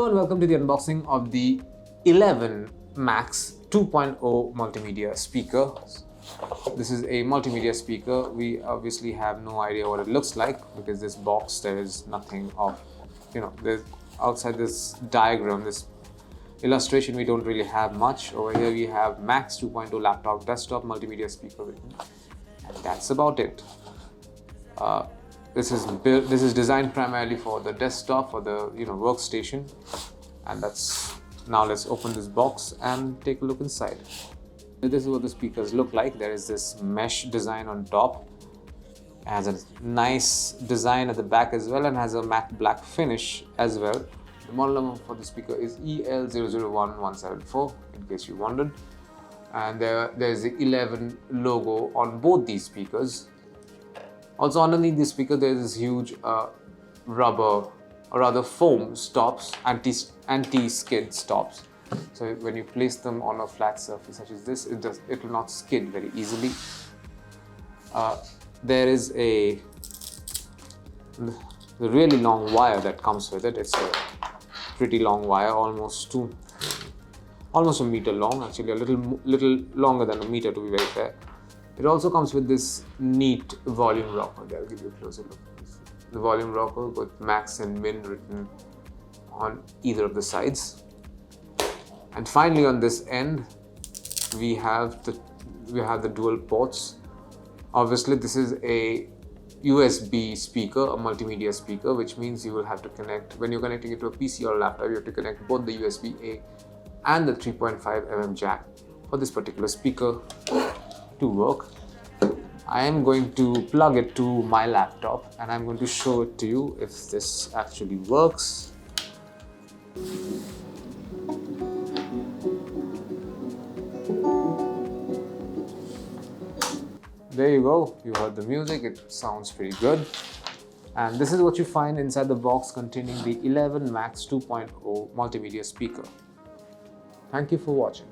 Hello and welcome to the unboxing of the Elevn Max 2.0 multimedia speaker. This is a multimedia speaker. We obviously have no idea what it looks like because this box, there is nothing of, there's outside this diagram, this illustration, we don't really have much. Over here we have Max 2.0 laptop desktop multimedia speaker written, and that's about it. This is designed primarily for the desktop, for the workstation, and now let's open this box and take a look inside. This is what the speakers look like. There is this mesh design on top. It has a nice design at the back as well and has a matte black finish as well. The model number for the speaker is EL001174, in case you wondered. And there's the Elevn logo on both these speakers. Also underneath the speaker there is this huge rubber, or rather foam stops, anti-skid stops. So when you place them on a flat surface such as this, it will not skid very easily. There is the really long wire that comes with it. It's a pretty long wire, almost a meter long, actually a little longer than a meter to be very fair. It also comes with this neat volume rocker. I'll give you a closer look. The volume rocker with Max and Min written on either of the sides. And finally on this end, we have the dual ports. Obviously this is a USB speaker, a multimedia speaker, which means you will have to connect, when you're connecting it to a PC or a laptop, you have to connect both the USB-A and the 3.5mm jack for this particular speaker to work. I am going to plug it to my laptop and I'm going to show it to you if this actually works. There you go, you heard the music, it sounds pretty good. And this is what you find inside the box containing the Elevn Max 2.0 multimedia speaker. Thank you for watching.